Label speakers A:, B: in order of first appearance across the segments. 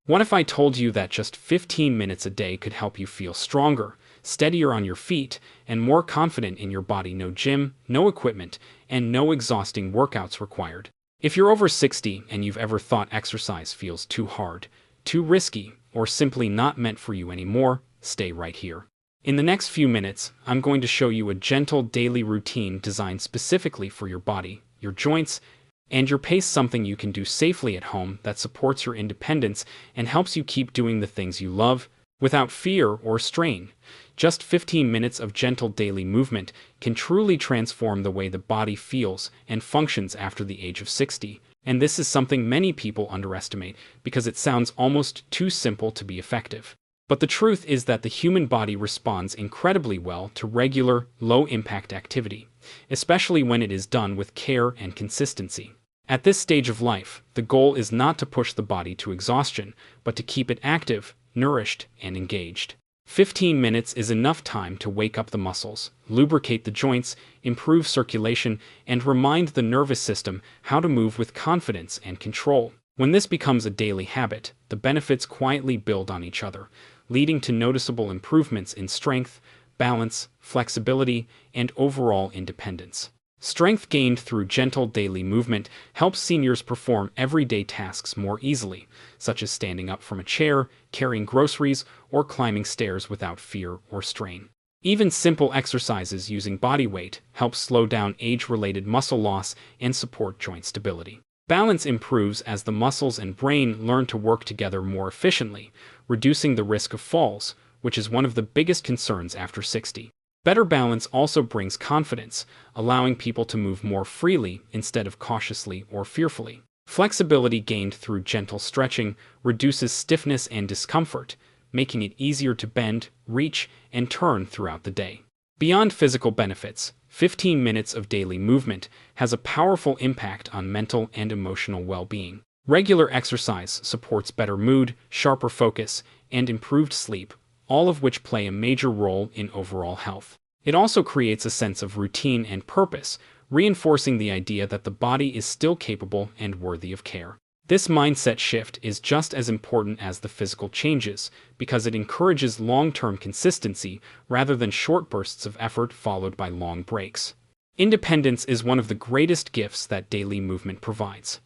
A: What if I told you that just 15 minutes a day could help you feel stronger, steadier on your feet, and more confident in your body? No gym, no equipment, and no exhausting workouts required. If you're over 60 and you've ever thought exercise feels too hard, too risky, or simply not meant for you anymore, stay right here. In the next few minutes, I'm going to show you a gentle daily routine designed specifically for your body, your joints, and your pace, something you can do safely at home that supports your independence and helps you keep doing the things you love without fear or strain. Just 15 minutes of gentle daily movement can truly transform the way the body feels and functions after the age of 60. And this is something many people underestimate because it sounds almost too simple to be effective. But the truth is that the human body responds incredibly well to regular, low-impact activity, especially when it is done with care and consistency. At this stage of life, the goal is not to push the body to exhaustion, but to keep it active, nourished, and engaged. 15 minutes is enough time to wake up the muscles, lubricate the joints, improve circulation, and remind the nervous system how to move with confidence and control. When this becomes a daily habit, the benefits quietly build on each other, leading to noticeable improvements in strength, balance, flexibility, and overall independence. Strength gained through gentle daily movement helps seniors perform everyday tasks more easily, such as standing up from a chair, carrying groceries, or climbing stairs without fear or strain. Even simple exercises using body weight help slow down age-related muscle loss and support joint stability. Balance improves as the muscles and brain learn to work together more efficiently, reducing the risk of falls, which is one of the biggest concerns after 60. Better balance also brings confidence, allowing people to move more freely instead of cautiously or fearfully. Flexibility gained through gentle stretching reduces stiffness and discomfort, making it easier to bend, reach, and turn throughout the day. Beyond physical benefits, 15 minutes of daily movement has a powerful impact on mental and emotional well-being. Regular exercise supports better mood, sharper focus, and improved sleep, all of which play a major role in overall health. It also creates a sense of routine and purpose, reinforcing the idea that the body is still capable and worthy of care. This mindset shift is just as important as the physical changes because it encourages long-term consistency rather than short bursts of effort followed by long breaks. Independence is one of the greatest gifts that daily movement provides.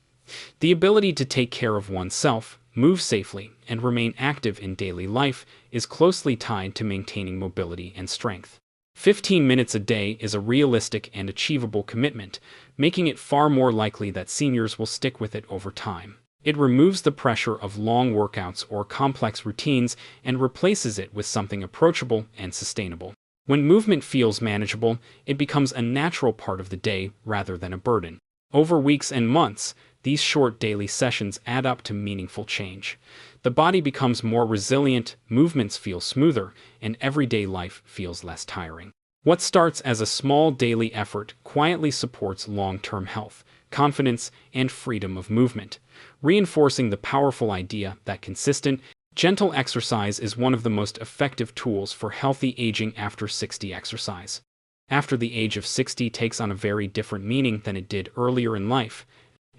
A: The ability to take care of oneself, move safely, and remain active in daily life is closely tied to maintaining mobility and strength. 15 minutes a day is a realistic and achievable commitment, making it far more likely that seniors will stick with it over time. It removes the pressure of long workouts or complex routines and replaces it with something approachable and sustainable. When movement feels manageable, it becomes a natural part of the day rather than a burden. Over weeks and months, these short daily sessions add up to meaningful change. The body becomes more resilient, movements feel smoother, and everyday life feels less tiring. What starts as a small daily effort quietly supports long-term health, confidence, and freedom of movement, reinforcing the powerful idea that consistent, gentle exercise is one of the most effective tools for healthy aging after 60 exercise. After the age of 60 takes on a very different meaning than it did earlier in life,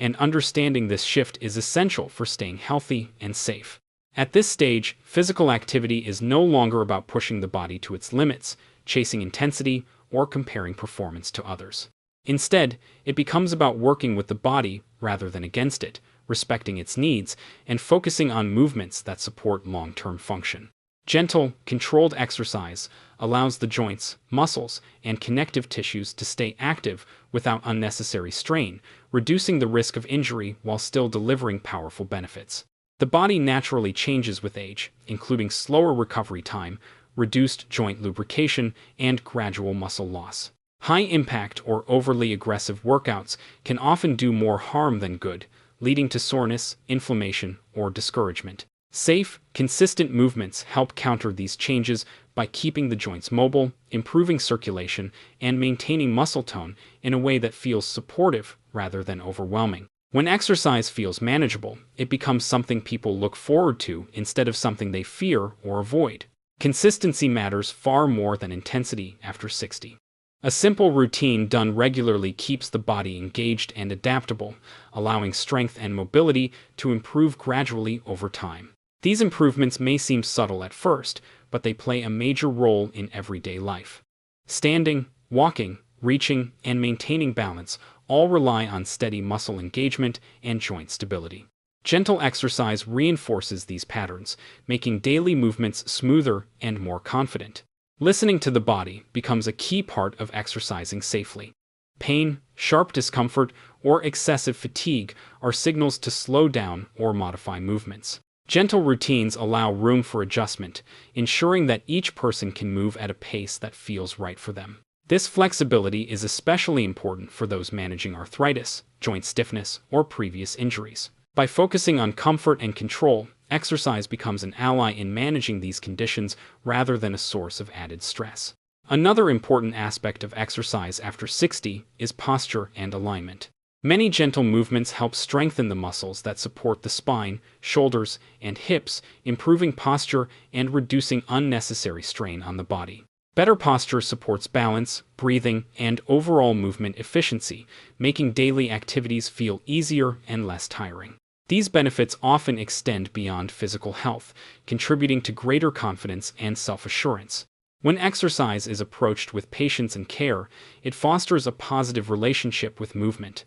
A: and understanding this shift is essential for staying healthy and safe. At this stage, physical activity is no longer about pushing the body to its limits, chasing intensity, or comparing performance to others. Instead, it becomes about working with the body rather than against it, respecting its needs, and focusing on movements that support long-term function. Gentle, controlled exercise allows the joints, muscles, and connective tissues to stay active without unnecessary strain, reducing the risk of injury while still delivering powerful benefits. The body naturally changes with age, including slower recovery time, reduced joint lubrication, and gradual muscle loss. High-impact or overly aggressive workouts can often do more harm than good, leading to soreness, inflammation, or discouragement. Safe, consistent movements help counter these changes by keeping the joints mobile, improving circulation, and maintaining muscle tone in a way that feels supportive rather than overwhelming. When exercise feels manageable, it becomes something people look forward to instead of something they fear or avoid. Consistency matters far more than intensity after 60. A simple routine done regularly keeps the body engaged and adaptable, allowing strength and mobility to improve gradually over time. These improvements may seem subtle at first, but they play a major role in everyday life. Standing, walking, reaching, and maintaining balance all rely on steady muscle engagement and joint stability. Gentle exercise reinforces these patterns, making daily movements smoother and more confident. Listening to the body becomes a key part of exercising safely. Pain, sharp discomfort, or excessive fatigue are signals to slow down or modify movements. Gentle routines allow room for adjustment, ensuring that each person can move at a pace that feels right for them. This flexibility is especially important for those managing arthritis, joint stiffness, or previous injuries. By focusing on comfort and control, exercise becomes an ally in managing these conditions rather than a source of added stress. Another important aspect of exercise after 60 is posture and alignment. Many gentle movements help strengthen the muscles that support the spine, shoulders, and hips, improving posture and reducing unnecessary strain on the body. Better posture supports balance, breathing, and overall movement efficiency, making daily activities feel easier and less tiring. These benefits often extend beyond physical health, contributing to greater confidence and self-assurance. When exercise is approached with patience and care, it fosters a positive relationship with movement.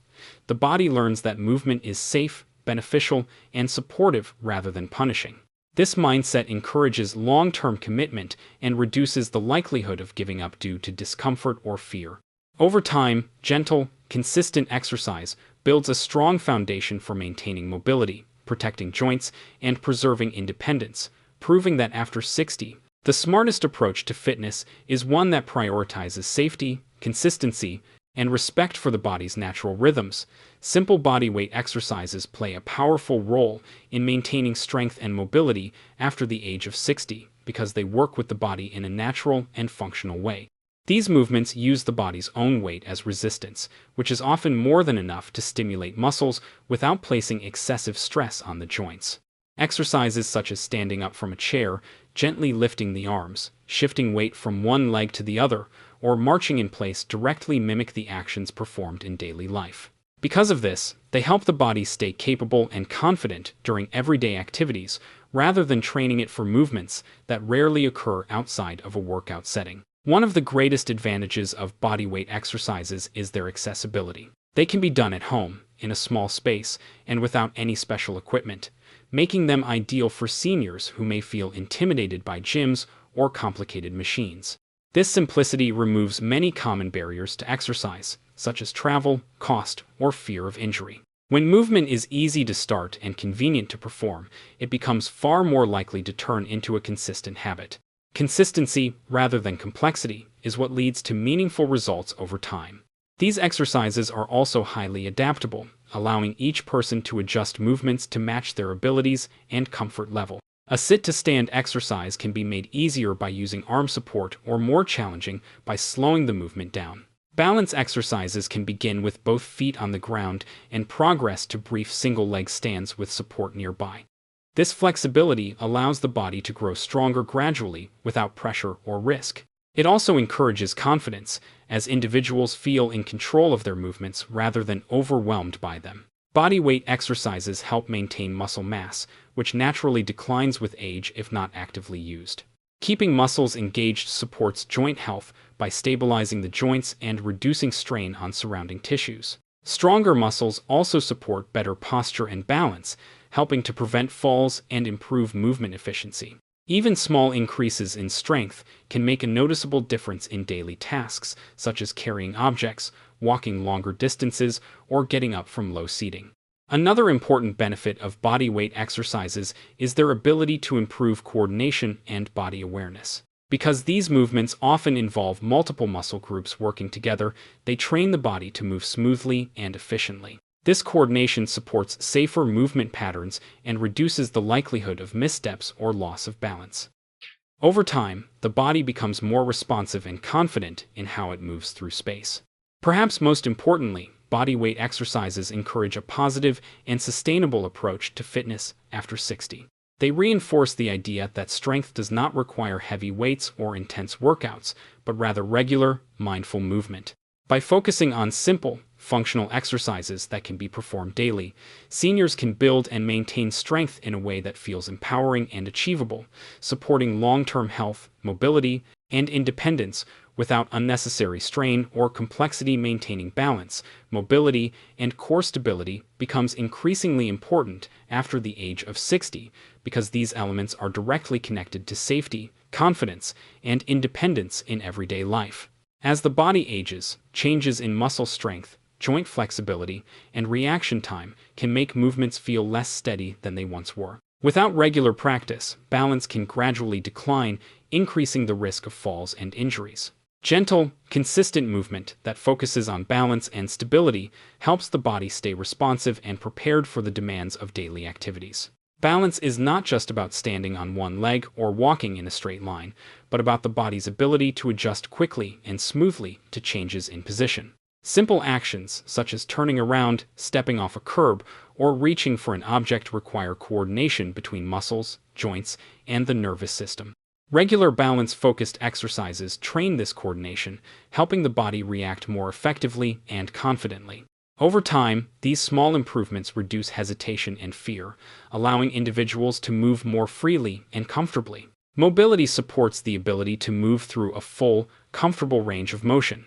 A: The body learns that movement is safe, beneficial, and supportive rather than punishing. This mindset encourages long-term commitment and reduces the likelihood of giving up due to discomfort or fear. Over time, gentle, consistent exercise builds a strong foundation for maintaining mobility, protecting joints, and preserving independence, proving that after 60, the smartest approach to fitness is one that prioritizes safety, consistency, and respect for the body's natural rhythms. Simple bodyweight exercises play a powerful role in maintaining strength and mobility after the age of 60 because they work with the body in a natural and functional way. These movements use the body's own weight as resistance, which is often more than enough to stimulate muscles without placing excessive stress on the joints. Exercises such as standing up from a chair, gently lifting the arms, shifting weight from one leg to the other, or marching in place directly mimic the actions performed in daily life. Because of this, they help the body stay capable and confident during everyday activities, rather than training it for movements that rarely occur outside of a workout setting. One of the greatest advantages of bodyweight exercises is their accessibility. They can be done at home, in a small space, and without any special equipment, making them ideal for seniors who may feel intimidated by gyms or complicated machines. This simplicity removes many common barriers to exercise, such as travel, cost, or fear of injury. When movement is easy to start and convenient to perform, it becomes far more likely to turn into a consistent habit. Consistency, rather than complexity, is what leads to meaningful results over time. These exercises are also highly adaptable, allowing each person to adjust movements to match their abilities and comfort level. A sit-to-stand exercise can be made easier by using arm support or more challenging by slowing the movement down. Balance exercises can begin with both feet on the ground and progress to brief single-leg stands with support nearby. This flexibility allows the body to grow stronger gradually without pressure or risk. It also encourages confidence, as individuals feel in control of their movements rather than overwhelmed by them. Bodyweight exercises help maintain muscle mass, which naturally declines with age if not actively used. Keeping muscles engaged supports joint health by stabilizing the joints and reducing strain on surrounding tissues. Stronger muscles also support better posture and balance, helping to prevent falls and improve movement efficiency. Even small increases in strength can make a noticeable difference in daily tasks, such as carrying objects, walking longer distances, or getting up from low seating. Another important benefit of bodyweight exercises is their ability to improve coordination and body awareness. Because these movements often involve multiple muscle groups working together, they train the body to move smoothly and efficiently. This coordination supports safer movement patterns and reduces the likelihood of missteps or loss of balance. Over time, the body becomes more responsive and confident in how it moves through space. Perhaps most importantly, bodyweight exercises encourage a positive and sustainable approach to fitness after 60. They reinforce the idea that strength does not require heavy weights or intense workouts, but rather regular, mindful movement. By focusing on simple, functional exercises that can be performed daily. Seniors can build and maintain strength in a way that feels empowering and achievable, supporting long-term health, mobility, and independence without unnecessary strain or complexity. Maintaining balance, mobility, and core stability becomes increasingly important after the age of 60 because these elements are directly connected to safety, confidence, and independence in everyday life. As the body ages, changes in muscle strength, joint flexibility, and reaction time can make movements feel less steady than they once were. Without regular practice, balance can gradually decline, increasing the risk of falls and injuries. Gentle, consistent movement that focuses on balance and stability helps the body stay responsive and prepared for the demands of daily activities. Balance is not just about standing on one leg or walking in a straight line, but about the body's ability to adjust quickly and smoothly to changes in position. Simple actions, such as turning around, stepping off a curb, or reaching for an object, require coordination between muscles, joints, and the nervous system. Regular balance-focused exercises train this coordination, helping the body react more effectively and confidently. Over time, these small improvements reduce hesitation and fear, allowing individuals to move more freely and comfortably. Mobility supports the ability to move through a full, comfortable range of motion.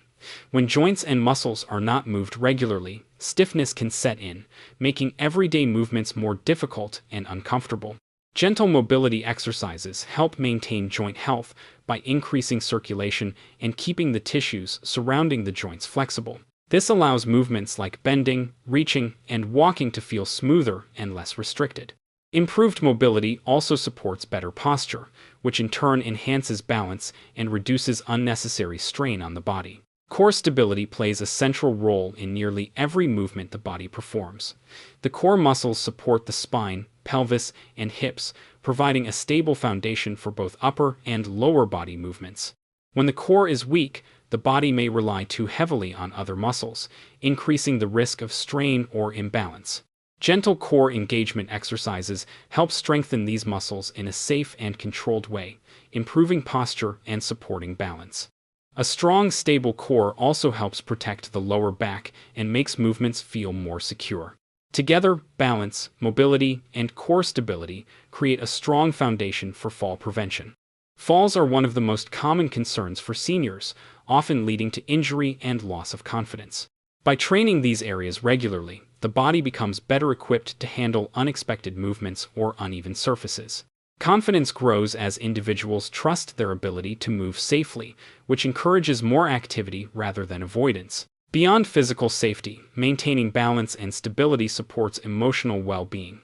A: When joints and muscles are not moved regularly, stiffness can set in, making everyday movements more difficult and uncomfortable. Gentle mobility exercises help maintain joint health by increasing circulation and keeping the tissues surrounding the joints flexible. This allows movements like bending, reaching, and walking to feel smoother and less restricted. Improved mobility also supports better posture, which in turn enhances balance and reduces unnecessary strain on the body. Core stability plays a central role in nearly every movement the body performs. The core muscles support the spine, pelvis, and hips, providing a stable foundation for both upper and lower body movements. When the core is weak, the body may rely too heavily on other muscles, increasing the risk of strain or imbalance. Gentle core engagement exercises help strengthen these muscles in a safe and controlled way, improving posture and supporting balance. A strong, stable core also helps protect the lower back and makes movements feel more secure. Together, balance, mobility, and core stability create a strong foundation for fall prevention. Falls are one of the most common concerns for seniors, often leading to injury and loss of confidence. By training these areas regularly, the body becomes better equipped to handle unexpected movements or uneven surfaces. Confidence grows as individuals trust their ability to move safely, which encourages more activity rather than avoidance. Beyond physical safety, maintaining balance and stability supports emotional well-being.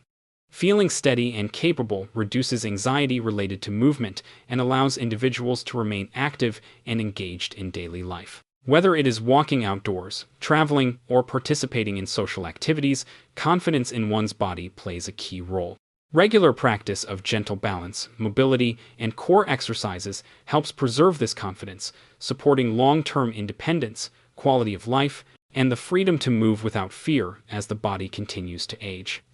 A: Feeling steady and capable reduces anxiety related to movement and allows individuals to remain active and engaged in daily life. Whether it is walking outdoors, traveling, or participating in social activities, confidence in one's body plays a key role. Regular practice of gentle balance, mobility, and core exercises helps preserve this confidence, supporting long-term independence, quality of life, and the freedom to move without fear as the body continues to age.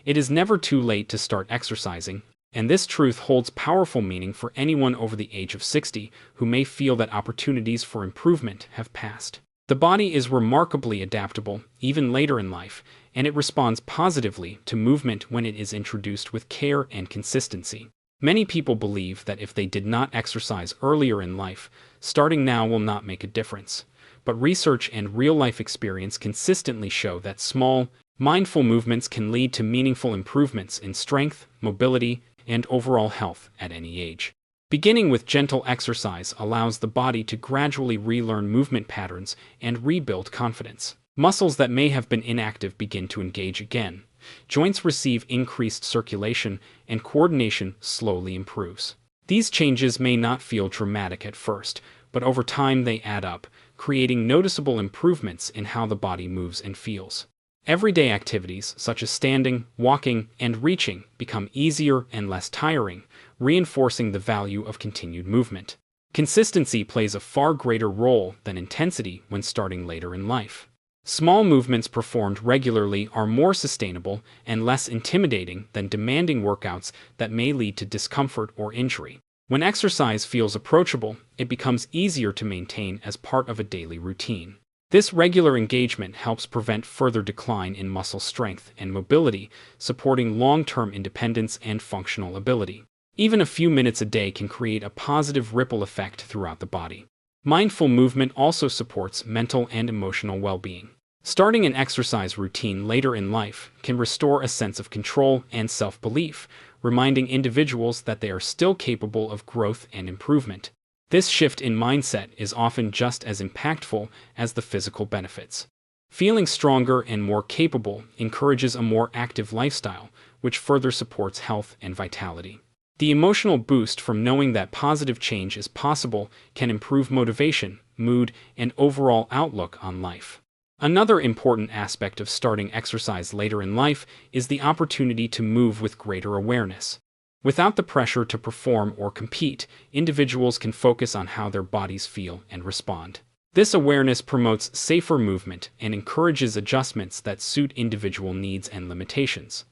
A: It is never too late to start exercising, and this truth holds powerful meaning for anyone over the age of 60 who may feel that opportunities for improvement have passed. The body is remarkably adaptable, even later in life, and it responds positively to movement when it is introduced with care and consistency. Many people believe that if they did not exercise earlier in life, starting now will not make a difference. But research and real-life experience consistently show that small, mindful movements can lead to meaningful improvements in strength, mobility, and overall health at any age. Beginning with gentle exercise allows the body to gradually relearn movement patterns and rebuild confidence. Muscles that may have been inactive begin to engage again. Joints receive increased circulation, and coordination slowly improves. These changes may not feel dramatic at first, but over time they add up, creating noticeable improvements in how the body moves and feels. Everyday activities, such as standing, walking, and reaching, become easier and less tiring, reinforcing the value of continued movement. Consistency plays a far greater role than intensity when starting later in life. Small movements performed regularly are more sustainable and less intimidating than demanding workouts that may lead to discomfort or injury. When exercise feels approachable, it becomes easier to maintain as part of a daily routine. This regular engagement helps prevent further decline in muscle strength and mobility, supporting long-term independence and functional ability. Even a few minutes a day can create a positive ripple effect throughout the body. Mindful movement also supports mental and emotional well-being. Starting an exercise routine later in life can restore a sense of control and self-belief, reminding individuals that they are still capable of growth and improvement. This shift in mindset is often just as impactful as the physical benefits. Feeling stronger and more capable encourages a more active lifestyle, which further supports health and vitality. The emotional boost from knowing that positive change is possible can improve motivation, mood, and overall outlook on life. Another important aspect of starting exercise later in life is the opportunity to move with greater awareness. Without the pressure to perform or compete, individuals can focus on how their bodies feel and respond. This awareness promotes safer movement and encourages adjustments that suit individual needs and limitations.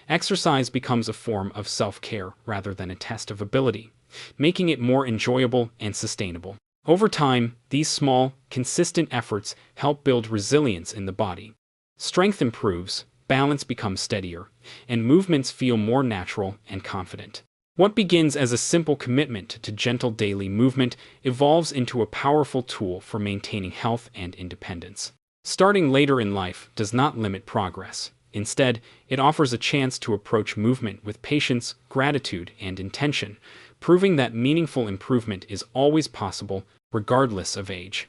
A: Exercise becomes a form of self-care rather than a test of ability, making it more enjoyable and sustainable. Over time, these small, consistent efforts help build resilience in the body. Strength improves, balance becomes steadier, and movements feel more natural and confident. What begins as a simple commitment to gentle daily movement evolves into a powerful tool for maintaining health and independence. Starting later in life does not limit progress. Instead, it offers a chance to approach movement with patience, gratitude, and intention, proving that meaningful improvement is always possible, regardless of age.